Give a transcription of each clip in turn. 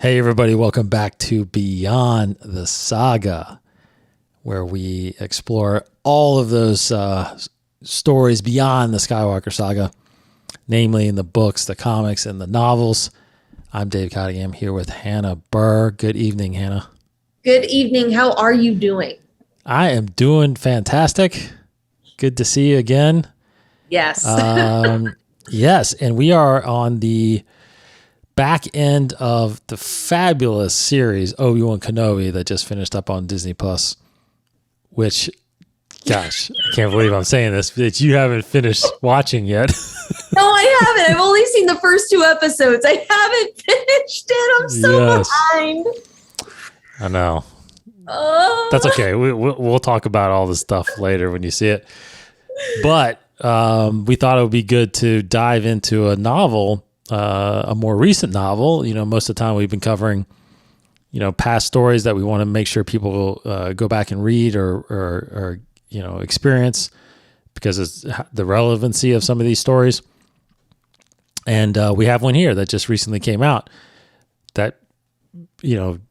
Hey, everybody, welcome back to Beyond the Saga, where we explore all of those stories beyond the Skywalker saga, namely in the books, the comics, and the novels. I'm Dave Cottingham here with Hannah Burr. Good evening, Hannah. Good evening. How are you doing? I am doing fantastic. Good to see you again. Yes. Yes, and we are on the back end of the fabulous series Obi-Wan Kenobi that just finished up on Disney Plus, which, gosh, I can't believe I'm saying this, but you haven't finished watching yet. No, I haven't. I've only seen the first two episodes. I haven't finished it. I'm so behind. I know. That's okay. We'll talk about all this stuff later when you see it. But we thought it would be good to dive into a novel, a more recent novel. You know, most of the time we've been covering, past stories that we want to make sure people go back and read or experience because it's the relevancy of some of these stories. And we have one here that just recently came out that,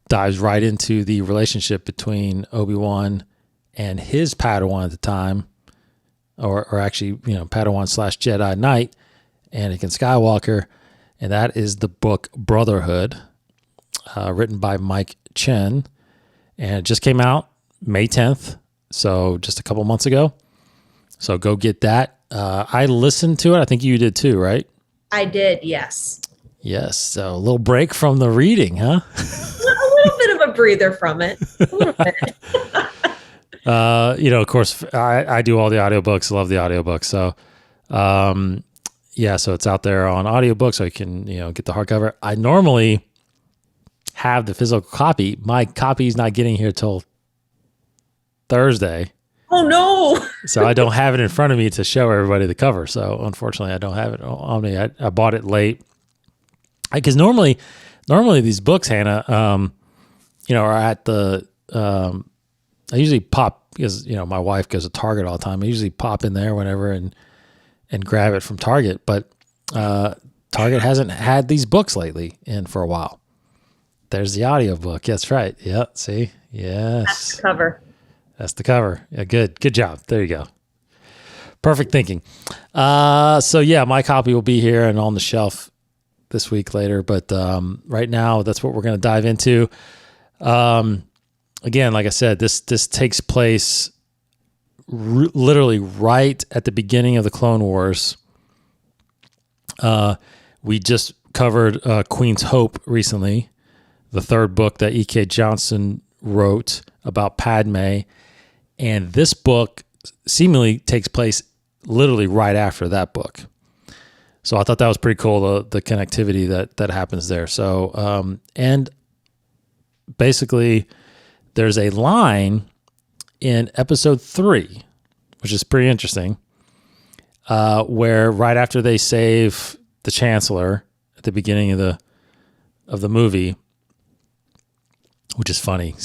dives right into the relationship between Obi-Wan and his Padawan at the time, or actually, Padawan / Jedi Knight, Anakin Skywalker. And that is the book Brotherhood, written by Mike Chen. And it just came out May 10th, so just a couple months ago. So go get that. I listened to it. I think you did too, right? I did, yes. Yes. So a little break from the reading, huh? A little bit of a breather from it. A little bit. Of course, I do all the audiobooks. I love the audiobooks. So, so it's out there on audiobook, so you can, get the hardcover. I normally have the physical copy. My copy is not getting here till Thursday. Oh no! So I don't have it in front of me to show everybody the cover. So unfortunately, I don't have it on me. I bought it late because normally these books, Hannah, are at the. I usually pop because my wife goes to Target all the time. I usually pop in there whenever and grab it from Target, but Target hasn't had these books lately and for a while. There's the audiobook. That's right. Yeah. See? Yes. That's the cover. That's the cover. Yeah. Good job. There you go. Perfect thinking. My copy will be here and on the shelf this week later, but right now that's what we're going to dive into. Again, like I said, this takes place literally right at the beginning of the Clone Wars. We just covered Queen's Hope recently, the third book that E.K. Johnson wrote about Padme. And this book seemingly takes place literally right after that book. So I thought that was pretty cool, the connectivity that happens there. So, and basically there's a line in episode 3, which is pretty interesting, where right after they save the Chancellor at the beginning of the movie, which is funny,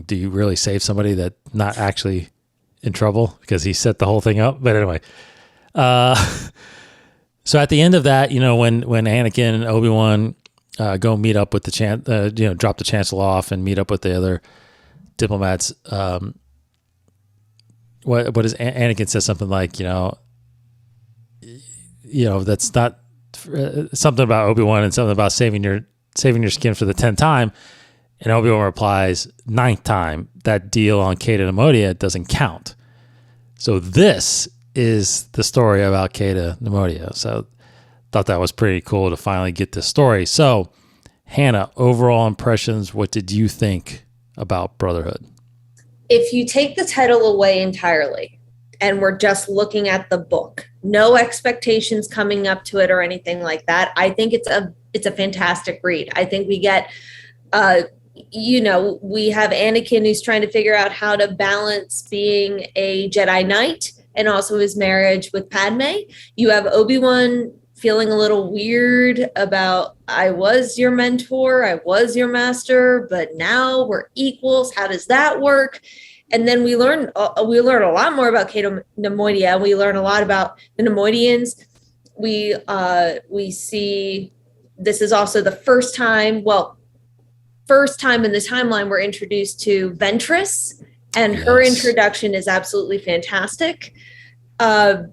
do you really save somebody that's not actually in trouble because he set the whole thing up? But anyway, so at the end of that, when Anakin and Obi-Wan go meet up with the drop the Chancellor off and meet up with the other diplomats, what is Anakin says something like, that's not something about Obi-Wan and something about saving your skin for the 10th time. And Obi-Wan replies, 9th time, that deal on Cato Neimoidia doesn't count. So this is the story about Cato Neimoidia. So thought that was pretty cool to finally get this story. So Hannah, overall impressions, what did you think about Brotherhood? If you take the title away entirely and we're just looking at the book, no expectations coming up to it or anything like that, I think it's a fantastic read. I think we get we have Anakin who's trying to figure out how to balance being a Jedi Knight and also his marriage with Padme. You have Obi-Wan feeling a little weird about, I was your mentor, I was your master, but now we're equals. How does that work? And then we learn a lot more about Cato Neimoidia. We learn a lot about the Neimoidians. We see this is also the first time, well, first time in the timeline we're introduced to Ventress, and her introduction is absolutely fantastic. And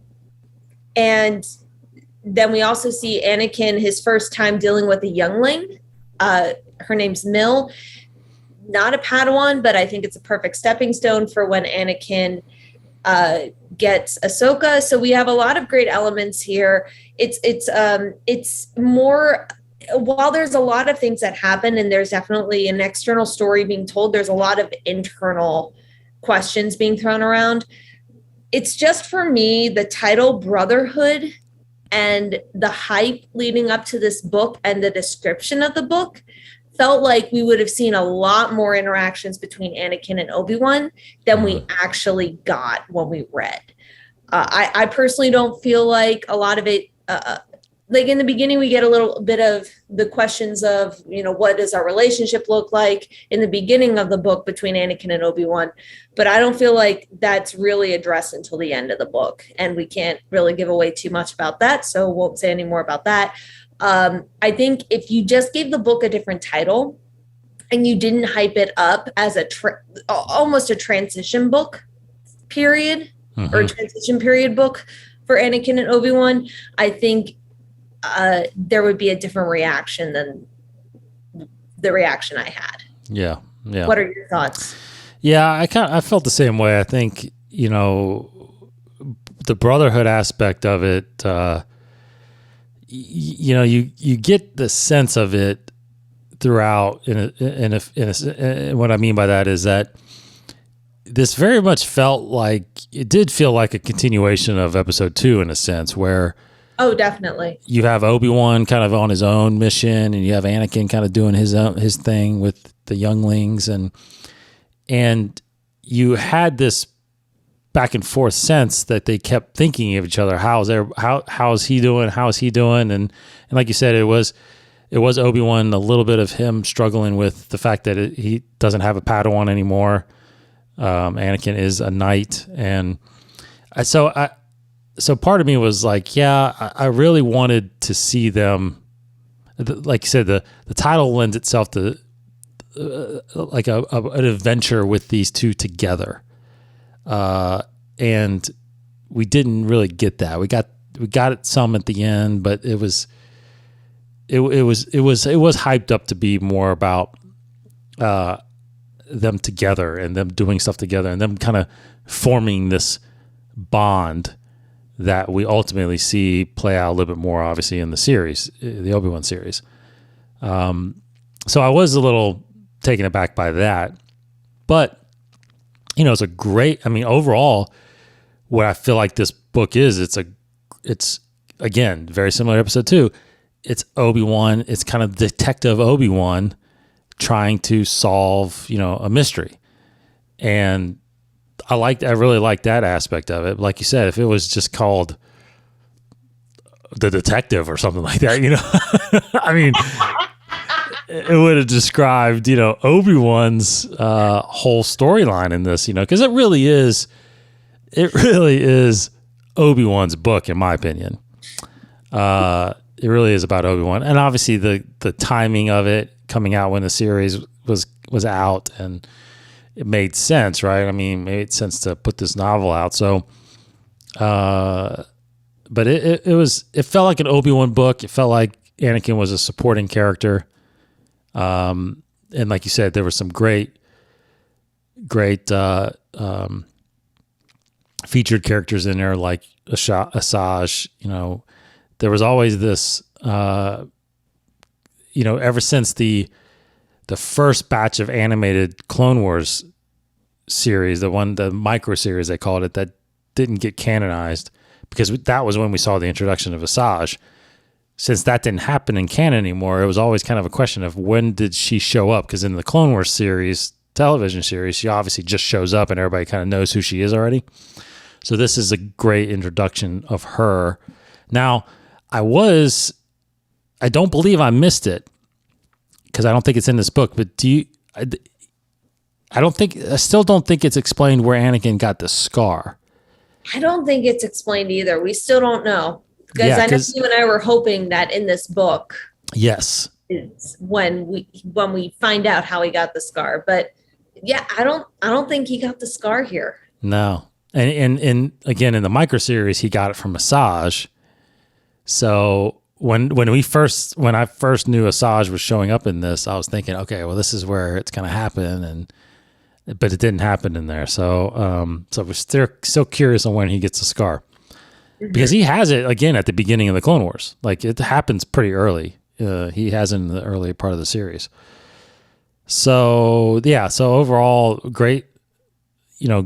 then we also see Anakin, his first time dealing with a youngling. Her name's Mill. Not a Padawan, but I think it's a perfect stepping stone for when Anakin gets Ahsoka. So we have a lot of great elements here. It's more, while there's a lot of things that happen and there's definitely an external story being told, there's a lot of internal questions being thrown around. It's just, for me, the title Brotherhood and the hype leading up to this book and the description of the book felt like we would have seen a lot more interactions between Anakin and Obi-Wan than we actually got when we read. I personally don't feel like a lot of it, like in the beginning, we get a little bit of the questions of, what does our relationship look like in the beginning of the book between Anakin and Obi-Wan, but I don't feel like that's really addressed until the end of the book, and we can't really give away too much about that, so won't say any more about that. I think if you just gave the book a different title and you didn't hype it up as almost a transition book period, or a transition period book for Anakin and Obi-Wan, I think there would be a different reaction than the reaction I had. Yeah. What are your thoughts? Yeah, I felt the same way. I think, the Brotherhood aspect of it, you get the sense of it throughout. And what I mean by that is that this very much did feel like a continuation of episode 2 in a sense, where oh, definitely, you have Obi-Wan kind of on his own mission, and you have Anakin kind of doing his thing with the younglings, and you had this back and forth sense that they kept thinking of each other. How's he doing? How's he doing? And like you said, it was Obi-Wan, a little bit of him struggling with the fact that he doesn't have a Padawan anymore. Anakin is a knight, and so part of me was like, yeah, I really wanted to see them. Like you said, the title lends itself to like an adventure with these two together, and we didn't really get that. We got it some at the end, but it was hyped up to be more about them together and them doing stuff together and them kind of forming this bond that we ultimately see play out a little bit more, obviously, in the series, the Obi-Wan series. So I was a little taken aback by that. But, it's a great, overall, what I feel like this book is, it's again, very similar to episode 2. It's Obi-Wan, it's kind of Detective Obi-Wan trying to solve, a mystery. And I really liked that aspect of it. Like you said, if it was just called The Detective or something like that, it would have described, Obi-Wan's whole storyline in this, because it really is Obi-Wan's book, in my opinion. It really is about Obi-Wan, and obviously the timing of it coming out when the series was out, and it made sense, right? It made sense to put this novel out. So, but it felt like an Obi-Wan book. It felt like Anakin was a supporting character. And like you said, there were some great featured characters in there, like Asajj. There was always this, ever since the first batch of animated Clone Wars series, the micro series they called it, that didn't get canonized, because that was when we saw the introduction of Asajj. Since that didn't happen in canon anymore, it was always kind of a question of when did she show up? Because in the Clone Wars series, television series, she obviously just shows up and everybody kind of knows who she is already. So this is a great introduction of her. Now, I don't believe I missed it, because I don't think it's in this book, but I still don't think it's explained where Anakin got the scar. I don't think it's explained either. We still don't know. Because I know you and I were hoping that in this book. Yes. is when we find out how he got the scar. But yeah, I don't think he got the scar here. No. And again, in the micro series, he got it from Asajj. So when I first knew Asajj was showing up in this, I was thinking, okay, well, this is where it's going to happen, but it didn't happen in there. So we're still curious on when he gets the scar, because he has it again at the beginning of the Clone Wars. Like, it happens pretty early. He has it in the early part of the series. So yeah, so overall, great,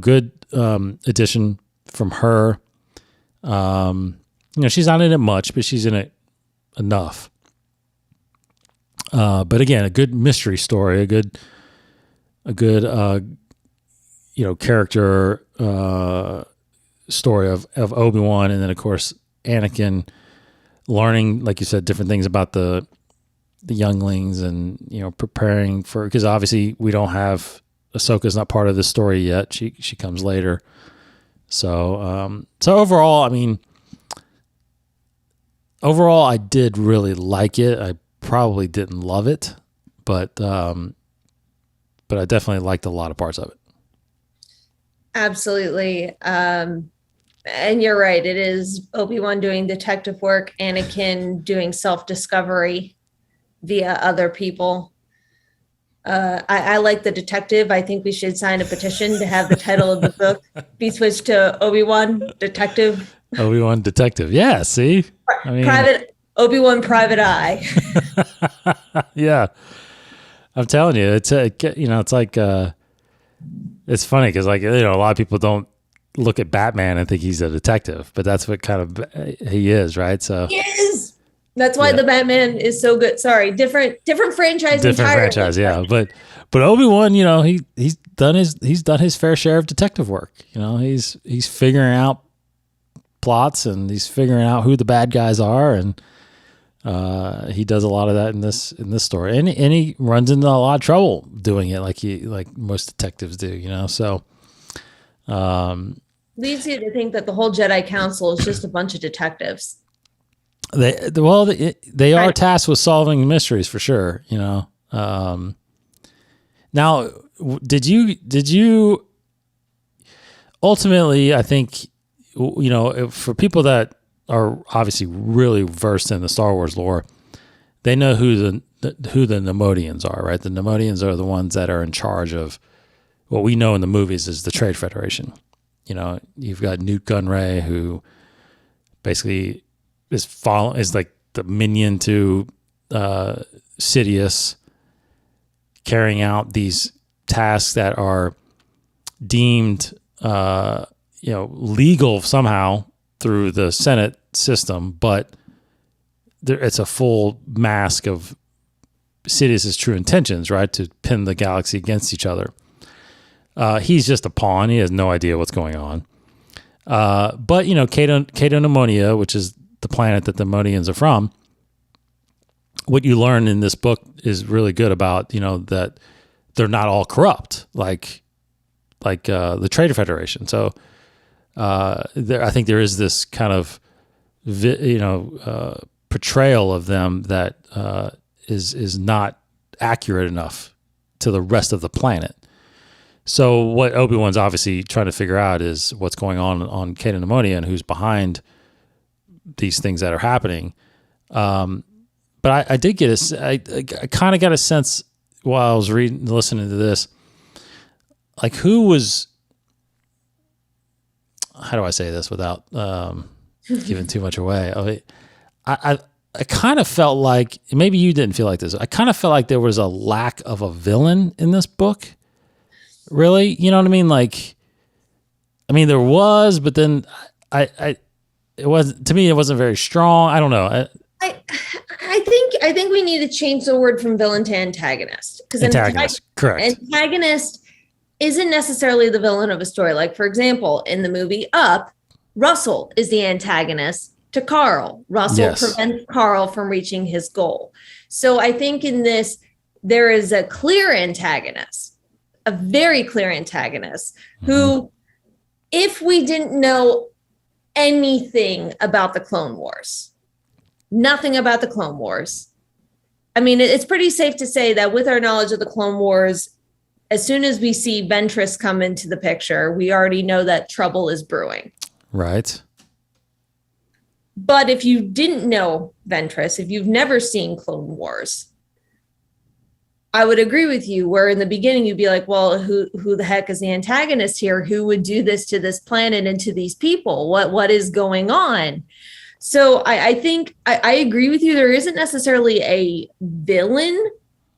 good addition from her. She's not in it much, but she's in it enough. But again, a good mystery story, a good character story of Obi-Wan, and then of course Anakin learning, like you said, different things about the younglings, and preparing for, because obviously we don't have, Ahsoka's not part of the story yet. She comes later. So overall, I did really like it. I probably didn't love it, but I definitely liked a lot of parts of it. Absolutely. And you're right. It is Obi-Wan doing detective work, Anakin doing self-discovery via other people. I like the detective. I think we should sign a petition to have the title of the book be switched to Obi-Wan Detective. Obi-Wan Detective. Yeah, see? Private Obi-Wan Private Eye. Yeah. I'm telling you, it's like, it's funny because, like, a lot of people don't look at Batman and think he's a detective, but that's what kind of he is, right? So he is. That's why the Batman is so good. Sorry, different franchise. Different franchise, yeah. But Obi-Wan, he's done his fair share of detective work. He's figuring out plots, and he's figuring out who the bad guys are, and he does a lot of that in this story. And he runs into a lot of trouble doing it, like most detectives do. So leads you to think that the whole Jedi Council is just a bunch of detectives. They are tasked with solving mysteries for sure. Now, did you ultimately? I think for people that are obviously really versed in the Star Wars lore, they know who the Nemodians are, right? The Nemodians are the ones that are in charge of what we know in the movies as the Trade Federation. You've got Newt Gunray, who basically is like the minion to Sidious, carrying out these tasks that are deemed legal somehow through the Senate system, but it's a full mask of Sidious's true intentions, right? To pin the galaxy against each other. He's just a pawn. He has no idea what's going on. But Cato Nemonia, which is the planet that the Nemodians are from, what you learn in this book is really good about, that they're not all corrupt like the Trade Federation. So I think there is this kind of portrayal of them that is not accurate enough to the rest of the planet. So what Obi-Wan's obviously trying to figure out is what's going on Cato Nemonia, and who's behind these things that are happening. But I did get I kind of got a sense while I was listening to this, like, who was, how do I say this without giving too much away? I kind of felt like, maybe you didn't feel like this, I kind of felt like there was a lack of a villain in this book. Really? You know what I mean? Like, there was, but then it wasn't, to me, it wasn't very strong. I don't know. I think we need to change the word from villain to antagonist. Because antagonist, correct. Antagonist isn't necessarily the villain of a story. Like, for example, in the movie Up, Russell is the antagonist to Carl. Russell prevents Carl from reaching his goal. So I think in this, there is a clear antagonist, a very clear antagonist, who, if we didn't know anything about the Clone Wars, nothing about the Clone Wars, I mean, it's pretty safe to say that with our knowledge of the Clone Wars, as soon as we see Ventress come into the picture, we already know that trouble is brewing. Right. But if you didn't know Ventress, if you've never seen Clone Wars, I would agree with you, where in the beginning you'd be like, well, who the heck is the antagonist here? Who would do this to this planet and to these people? What is going on? So I think I agree with you. There isn't necessarily a villain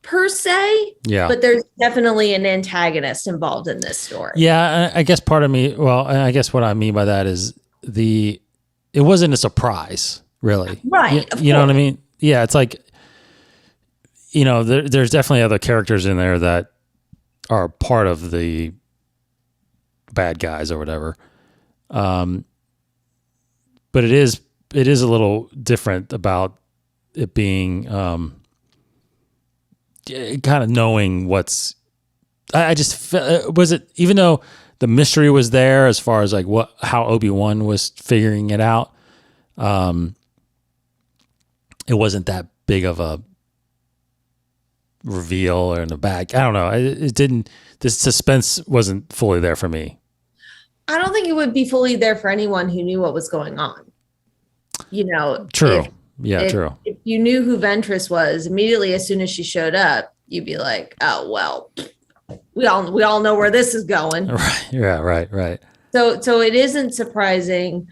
per se, but there's definitely an antagonist involved in this story. Yeah, I guess part of me, well, I guess what I mean by that is it wasn't a surprise, really. Right. You know what I mean? Yeah, it's like, there's definitely other characters in there that are part of the bad guys or whatever. But it is a little different about it being kind of knowing I just was it, even though the mystery was there as far as like how Obi-Wan was figuring it out, it wasn't that big of a reveal or in the back. I don't know. It didn't, the suspense wasn't fully there for me. I don't think it would be fully there for anyone who knew what was going on. True. True. If you knew who Ventress was, immediately as soon as she showed up, you'd be like, oh, well, we all know where this is going. Right. Yeah. Right. So it isn't surprising.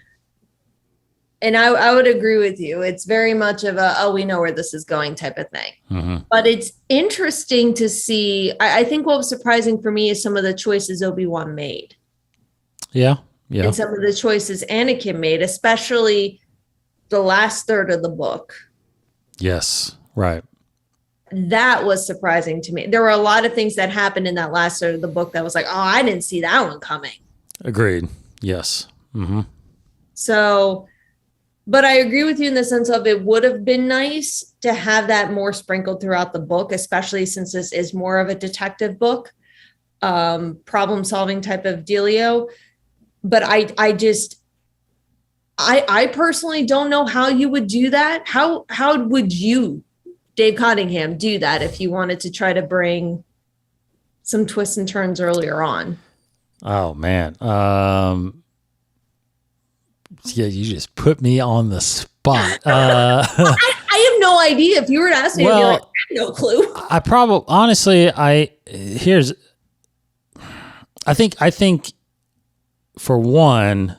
And I would agree with you. It's very much of we know where this is going type of thing. Mm-hmm. But it's interesting to see. I think what was surprising for me is some of the choices Obi-Wan made. Yeah. And some of the choices Anakin made, especially the last third of the book. Yes. Right. That was surprising to me. There were a lot of things that happened in that last third of the book that was like, oh, I didn't see that one coming. Agreed. Yes. Mm-hmm. So, but I agree with you in the sense of it would have been nice to have that more sprinkled throughout the book, especially since this is more of a detective book, problem solving type of dealio. But I personally don't know how you would do that. How would you, Dave Cottingham, do that if you wanted to try to bring some twists and turns earlier on? Oh man. Yeah, you just put me on the spot. I have no idea. If you were to ask me, I'd be like, I have no clue. I probably, honestly, I think for one,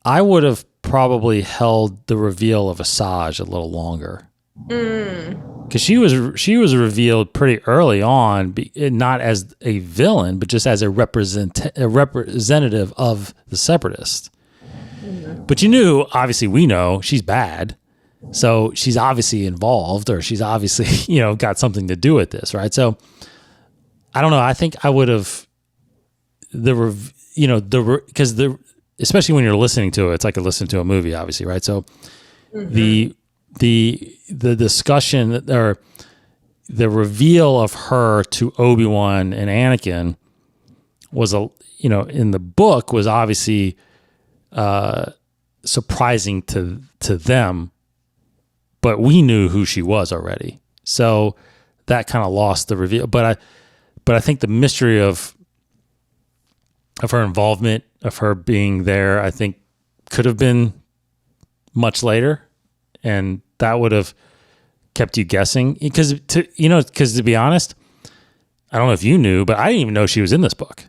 I would have probably held the reveal of Asajj a little longer. Because she was revealed pretty early on, not as a villain, but just as a representative of the Separatists. But obviously we know she's bad, so she's obviously involved, or she's obviously got something to do with this, right? So I don't know. I think I would have because especially when you're listening to it, it's like listening to a movie, obviously, right? So the discussion or the reveal of her to Obi-Wan and Anakin was in the book was obviously surprising to them, but we knew who she was already, so that kind of lost the reveal. But I think the mystery of her involvement, of her being there, I think could have been much later, and that would have kept you guessing. Because to be honest, I don't know if you knew, but I didn't even know she was in this book.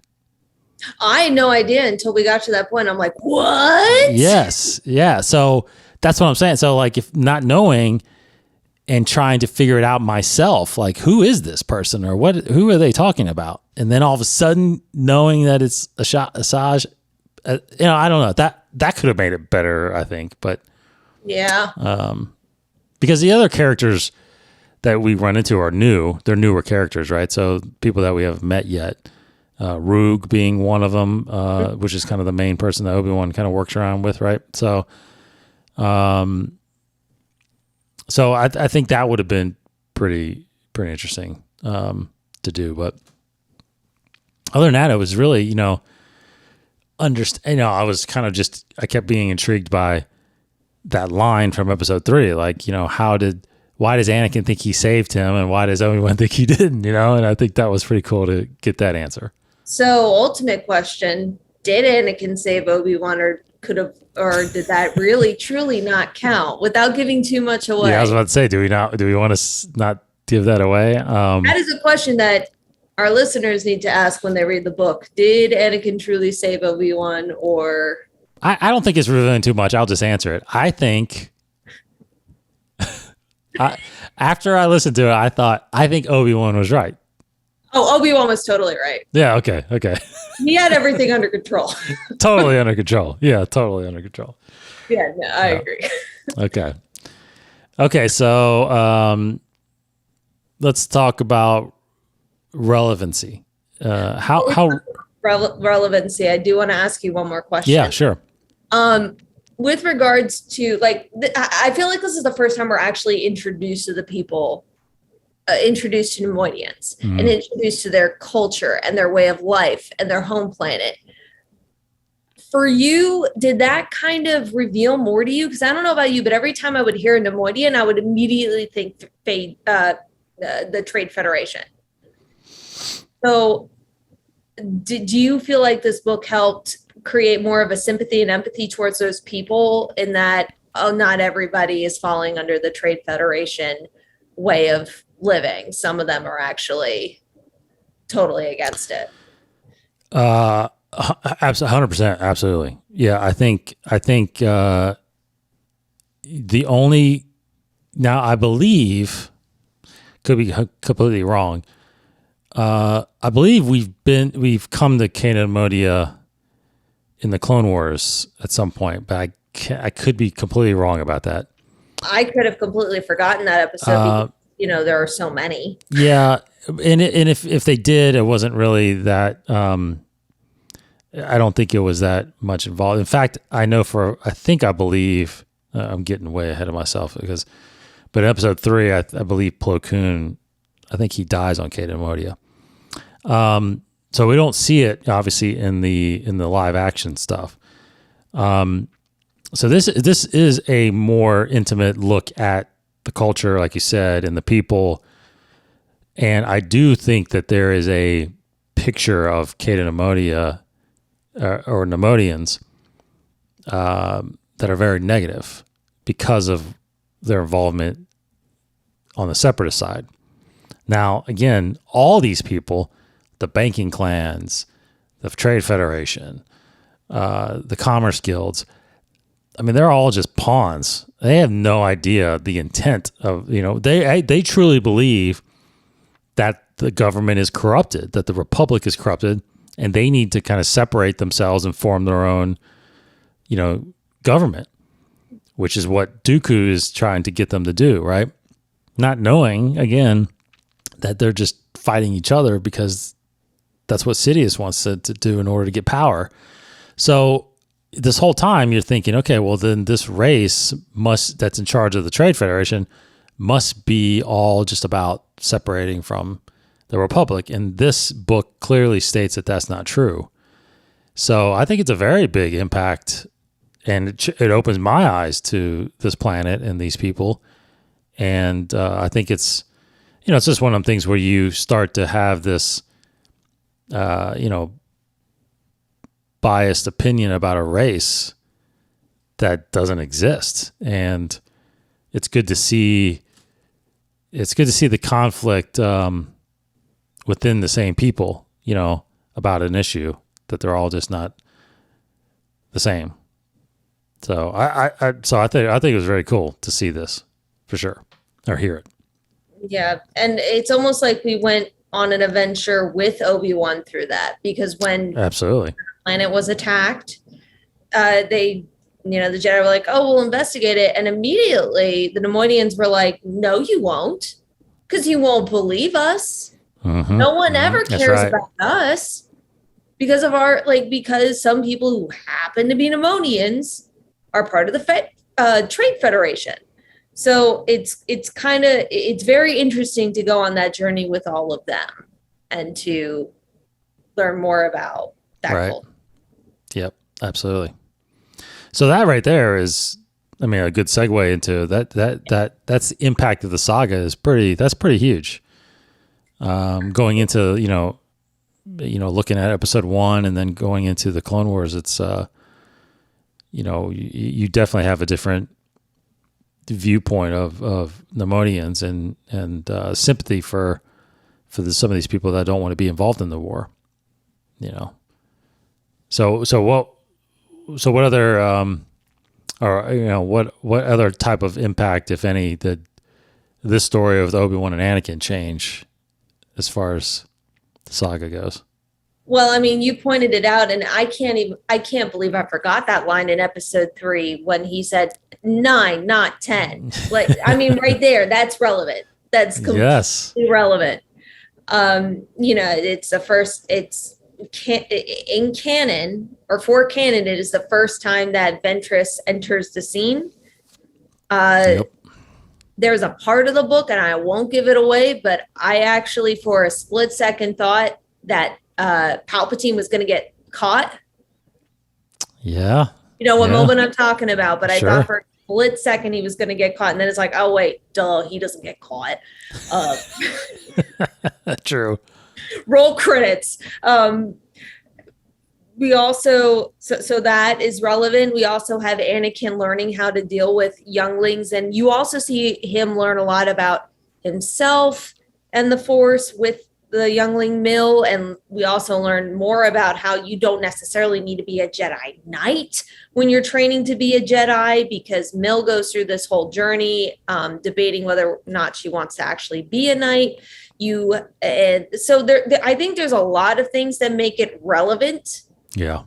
I had no idea until we got to that point. I'm like, what? Yes. Yeah. So that's what I'm saying. So like, if not knowing and trying to figure it out myself, like, who is this person, or who are they talking about? And then all of a sudden knowing that it's Asajj, I don't know, that could have made it better, I think. But yeah, because the other characters that we run into are they're newer characters, right? So people that we haven't met yet, Roog being one of them, which is kind of the main person that Obi-Wan kind of works around with, right? So, I think that would have been pretty interesting to do. But other than that, it was really, I was kind of I kept being intrigued by that line from episode 3. Like, why does Anakin think he saved him, and why does Obi-Wan think he didn't? And I think that was pretty cool to get that answer. So, ultimate question: did Anakin save Obi-Wan, or did that really truly not count? Without giving too much away. Yeah, I was about to say, do we want to not give that away? That is a question that our listeners need to ask when they read the book. Did Anakin truly save Obi-Wan, or? I don't think it's revealing too much. I'll just answer it. I think after I listened to it, I think Obi-Wan was right. Oh, Obi-Wan was totally right. Yeah, okay. He had everything under control. Totally under control. Yeah, totally under control. Yeah, no, I agree. Okay, so let's talk about relevancy. How relevancy? I do want to ask you one more question. Yeah, sure. With regards to I feel like this is the first time we're actually introduced to the people, introduced to Nemoidians, and introduced to their culture and their way of life and their home planet. For you, did that kind of reveal more to you? Because I don't know about you, but every time I would hear a Nemoidian, I would immediately think the Trade Federation. So did you feel like this book helped create more of a sympathy and empathy towards those people, in that, not everybody is falling under the Trade Federation way of living? Some of them are actually totally against it. 100%. Absolutely. Yeah. I think the only, now I believe, could be completely wrong. I believe we've come to Kanan Modia in the Clone Wars at some point, but I could be completely wrong about that. I could have completely forgotten that episode because, there are so many. Yeah. And if they did, it wasn't really that, I don't think it was that much involved. In fact, I believe, I'm getting way ahead of myself but episode 3, I believe Plo Koon, I think he dies on Kanan Modia. So we don't see it obviously in the live action stuff. So this is a more intimate look at the culture, like you said, and the people. And I do think that there is a picture of Kanan Modia or Nemoidians that are very negative because of their involvement on the separatist side. Now, again, all these people, the banking clans, the Trade Federation, the commerce guilds, I mean, they're all just pawns. They have no idea the intent of, they truly believe that the government is corrupted, that the Republic is corrupted, and they need to kind of separate themselves and form their own, government, which is what Dooku is trying to get them to do, right? Not knowing, again, that they're just fighting each other because that's what Sidious wants to do in order to get power. So this whole time you're thinking, okay, well then this race that's in charge of the Trade Federation must be all just about separating from the Republic. And this book clearly states that that's not true. So I think it's a very big impact, and it opens my eyes to this planet and these people. And I think it's, it's just one of them things where you start to have this, biased opinion about a race that doesn't exist. And it's good to see the conflict within the same people, about an issue, that they're all just not the same. So I think it was very cool to see this, for sure, or hear it. Yeah, and it's almost like we went on an adventure with Obi-Wan through that, because when absolutely the planet was attacked, the Jedi were like, "Oh, we'll investigate it," and immediately the Nemoidians were like, "No, you won't, because you won't believe us. Mm-hmm. No one ever cares about us because of because some people who happen to be Nemoidians are part of the Trade Federation." So it's very interesting to go on that journey with all of them and to learn more about that culture. Yep, absolutely. So that right there is I mean, a good segue into that's the impact of the saga is pretty huge. Going into, looking at episode 1 and then going into the Clone Wars, it's, you definitely have a different viewpoint of Nemonians and sympathy for some of these people that don't want to be involved in the war, So what other, what other type of impact, if any, did this story of the Obi-Wan and Anakin change as far as the saga goes? Well, I mean, you pointed it out, and I can't believe I forgot that line in episode 3 when he said 9, not 10. Like, I mean, right there, that's relevant. That's completely relevant. It's the first, in canon, or for canon, it is the first time that Ventress enters the scene. Yep. There's a part of the book, and I won't give it away, but I actually, for a split second, thought that Palpatine was going to get caught. Yeah. You know what moment I'm talking about, but I thought for a split second he was going to get caught. And then it's like, oh, wait, duh, he doesn't get caught. True. Roll credits. We also, so that is relevant. We also have Anakin learning how to deal with younglings. And you also see him learn a lot about himself and the Force with the youngling Mill. And we also learn more about how you don't necessarily need to be a Jedi Knight when you're training to be a Jedi, because Mill goes through this whole journey, debating whether or not she wants to actually be a Knight. So I think there's a lot of things that make it relevant. Yeah.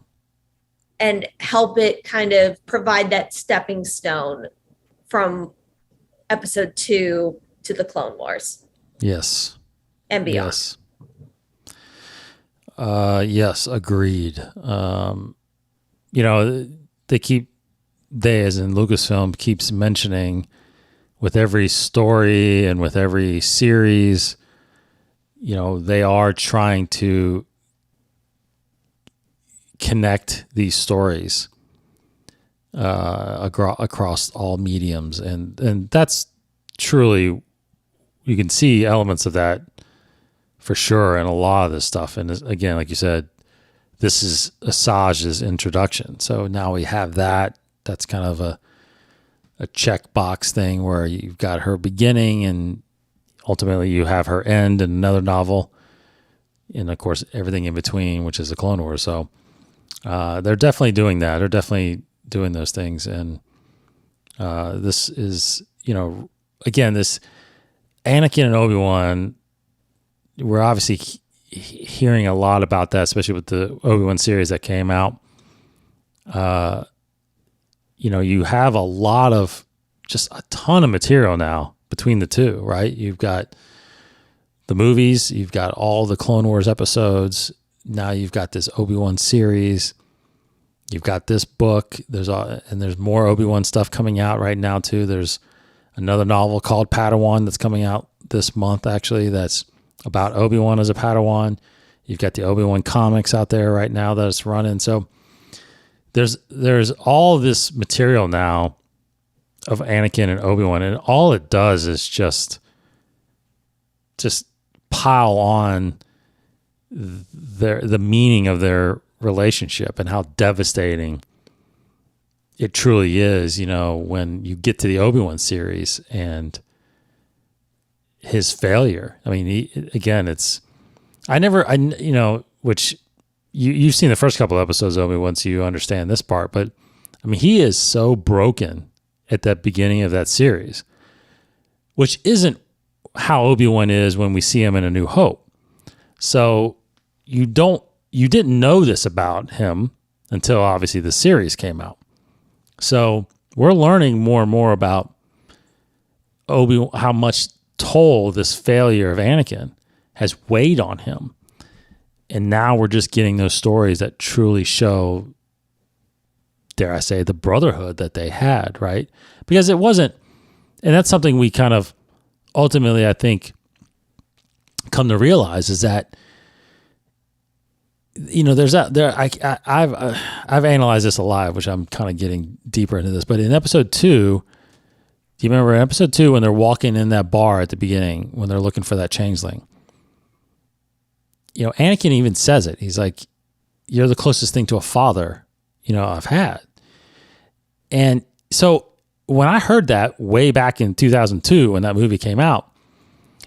And help it kind of provide that stepping stone from episode 2 to the Clone Wars. Yes. And beyond. Yes, agreed. They, as in Lucasfilm, keeps mentioning with every story and with every series, they are trying to connect these stories across all mediums, and that's truly, you can see elements of that for sure in a lot of this stuff. And again, like you said, this is Asajj's introduction, so now we have that. That's kind of a checkbox thing where you've got her beginning and ultimately you have her end in another novel, and of course everything in between, which is the Clone Wars. So they're definitely doing that. They're definitely doing those things. And this is, again, this Anakin and Obi-Wan, we're obviously hearing a lot about that, especially with the Obi-Wan series that came out. You have a lot of, just a ton of material now between the two, right? You've got the movies, you've got all the Clone Wars episodes. Now you've got this Obi-Wan series. You've got this book. There's more Obi-Wan stuff coming out right now too. There's another novel called Padawan that's coming out this month, actually, that's about Obi-Wan as a Padawan. You've got the Obi-Wan comics out there right now that's running. So there's all this material now of Anakin and Obi-Wan, and all it does is just pile on the meaning of their relationship and how devastating it truly is, when you get to the Obi-Wan series and his failure. I mean, which you've seen the first couple of episodes of Obi-Wan, so you understand this part, but I mean, he is so broken at that beginning of that series, which isn't how Obi-Wan is when we see him in A New Hope. So you didn't know this about him until obviously the series came out. So we're learning more and more about Obi-Wan, how much toll this failure of Anakin has weighed on him. And now we're just getting those stories that truly show, dare I say, the brotherhood that they had, right? Because it wasn't, and that's something we kind of ultimately, I think, come to realize, is that I've analyzed this a lot, which I'm kind of getting deeper into this. But in episode 2, do you remember in episode 2 when they're walking in that bar at the beginning when they're looking for that changeling? Anakin even says it. He's like, "You're the closest thing to a father, I've had." And so when I heard that way back in 2002 when that movie came out,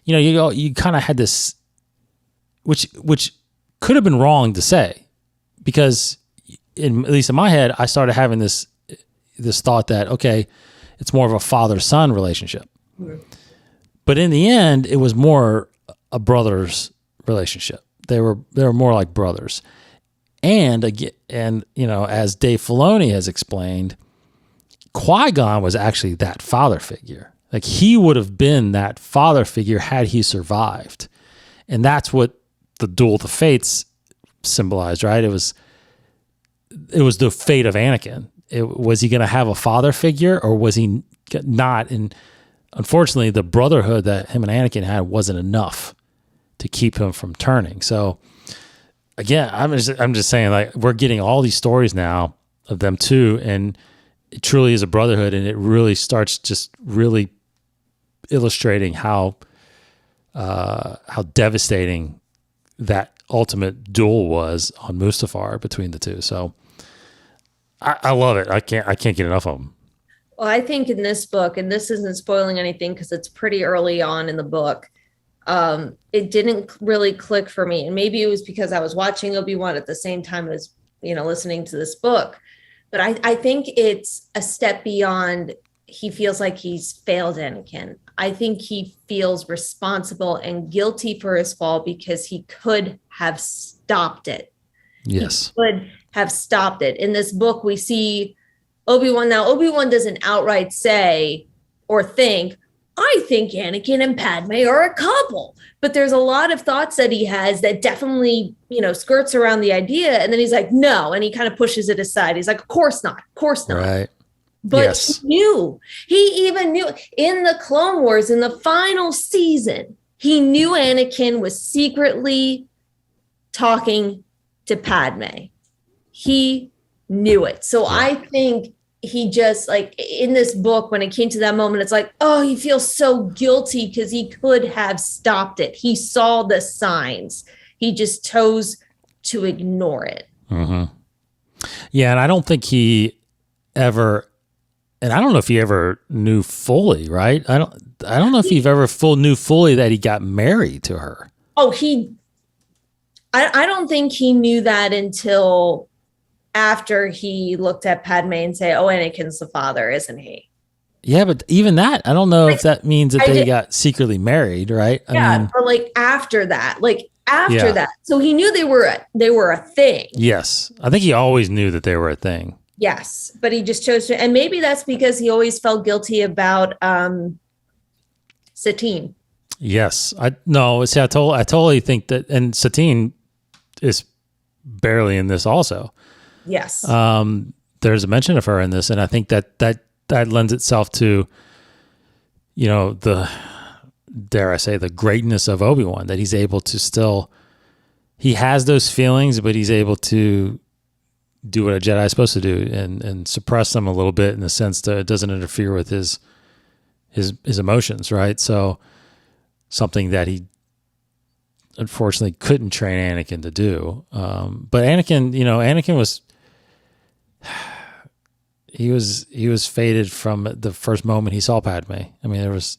you kind of had this, which could have been wrong to say, because at least in my head, I started having this thought that, okay, it's more of a father-son relationship. Mm-hmm. But in the end, it was more a brother's relationship. They were more like brothers. And again, as Dave Filoni has explained, Qui-Gon was actually that father figure. Like, he would have been that father figure had he survived. And that's what the Duel of the Fates symbolized, right? It was the fate of Anakin. Was he going to have a father figure, or was he not? And unfortunately, the brotherhood that him and Anakin had wasn't enough to keep him from turning. So again, I'm just saying, like, we're getting all these stories now of them too, and it truly is a brotherhood, and it really starts just really illustrating how devastating that ultimate duel was on Mustafar between the two. So I love it. I can't get enough of them. Well, I think in this book, and this isn't spoiling anything because it's pretty early on in the book, it didn't really click for me. And maybe it was because I was watching Obi-Wan at the same time as, listening to this book. But I think it's a step beyond he feels like he's failed Anakin. I think he feels responsible and guilty for his fall because he could have stopped it. Yes. He could have stopped it. In this book, we see Obi-Wan. Now, Obi-Wan doesn't outright say or think, I think Anakin and Padme are a couple. But there's a lot of thoughts that he has that definitely, skirts around the idea. And then he's like, no. And he kind of pushes it aside. He's like, of course not. Of course not. Right. But yes. He even knew in the Clone Wars, in the final season, he knew Anakin was secretly talking to Padme. He knew it. So I think he just, like, in this book, when it came to that moment, it's like, oh, he feels so guilty because he could have stopped it. He saw the signs. He just chose to ignore it. Mm-hmm. Yeah, and I don't think he ever, and I don't know if he ever knew fully, right? I don't know if he ever knew fully that he got married to her. Oh, I don't think he knew that until after he looked at Padme and say, oh, Anakin's the father, isn't he? Yeah, but even that, I don't know if that means that they got secretly married, right? I mean, or like after that, that. So he knew they were a thing. Yes. I think he always knew that they were a thing. Yes, but he just chose to, and maybe that's because he always felt guilty about Satine. Yes. I totally think that, and Satine is barely in this also. Yes. There's a mention of her in this, and I think that lends itself to, the, dare I say, the greatness of Obi-Wan, that he's able to still, he has those feelings, but he's able to do what a Jedi is supposed to do and suppress them a little bit in the sense that it doesn't interfere with his emotions, right? So something that he unfortunately couldn't train Anakin to do. But Anakin was, he was fated from the first moment he saw Padme. I mean, there was,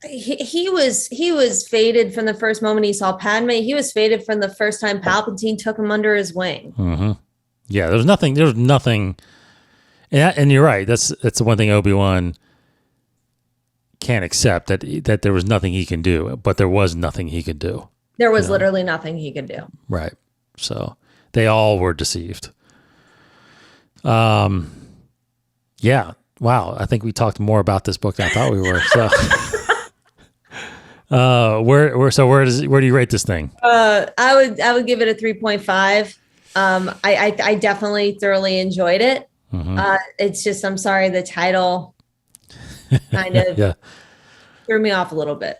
he was fated from the first moment he saw Padme. He was fated from the first time Palpatine took him under his wing. Mm-hmm. Yeah, there was nothing, and you're right. That's the one thing Obi-Wan can't accept, that there was nothing he can do, but there was nothing he could do. There was literally nothing he could do. Right. So they all were deceived. Yeah. Wow. I think we talked more about this book than I thought we were. So, where do you rate this thing? I would give it a 3.5. I definitely thoroughly enjoyed it. Mm-hmm. It's just, I'm sorry, the title kind of threw me off a little bit.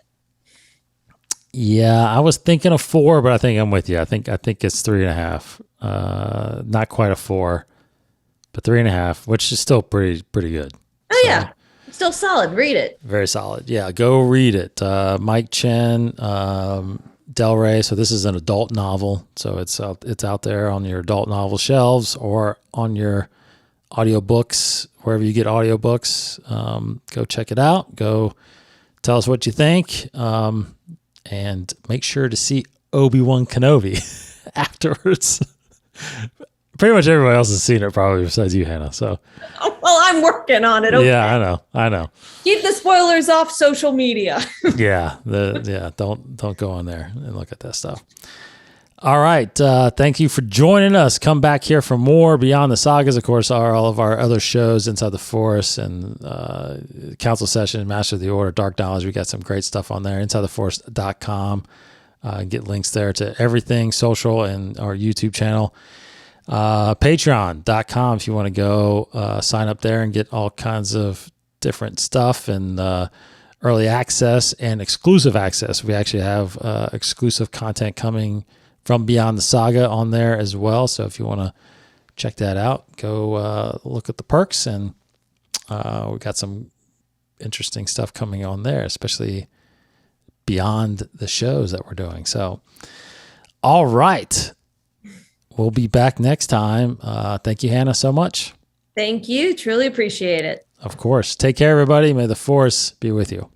Yeah, I was thinking of 4, but I think I'm with you. I think it's 3.5. Not quite a 4, but 3.5, which is still pretty good. Oh yeah, still solid. Read it. Very solid. Yeah, go read it. Mike Chen, Del Rey. So this is an adult novel. So it's out there on your adult novel shelves or on your audiobooks, wherever you get audiobooks. Go check it out. Go tell us what you think. And make sure to see Obi-Wan Kenobi afterwards. Pretty much everybody else has seen it probably besides you, Hannah. So, well, I'm working on it. Okay. Yeah, I know. Keep the spoilers off social media. Don't go on there and look at that stuff. All right, thank you for joining us. Come back here for more Beyond the Sagas. Of course, are all of our other shows, Inside the Force and Council Session, Master of the Order, Dark Knowledge. We got some great stuff on there. InsideTheForce.com. Get links there to everything social and our YouTube channel. Patreon.com if you want to go sign up there and get all kinds of different stuff and early access and exclusive access. We actually have exclusive content coming from Beyond the Saga on there as well. So if you want to check that out, go look at the perks, and we got some interesting stuff coming on there, especially beyond the shows that we're doing. So, all right. We'll be back next time. Thank you, Hannah, so much. Thank you. Truly appreciate it. Of course. Take care, everybody. May the Force be with you.